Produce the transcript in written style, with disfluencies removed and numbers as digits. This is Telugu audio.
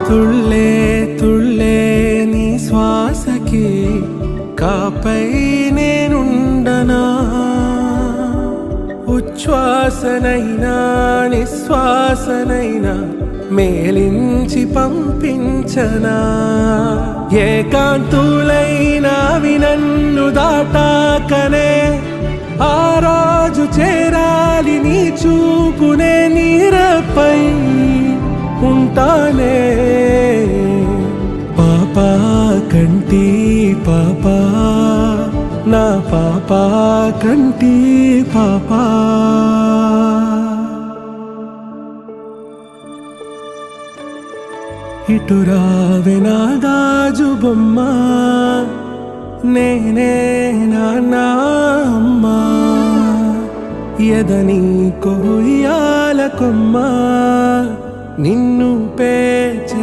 తుళ్ళే తుళ్ళే నీ శ్వాసకి కాపై నేనుండనా ఉచ్ఛ్వాసనైనా నిశ్వాసనైనా మేలించి పంపించనా ఏకాంతులైనా వినన్ను దాటాకనే ఆ రోజు చేరాలి నీ చూపునే నీరపై ఉంటానే పాపా కంటి పాపా నా పాపా కంటి పాపా ఇటు రావే నా గాజు బొమ్మ నేనే నాన్న అమ్మ ఎదని కొయ్యాల కొమ్మ నిన్ను పే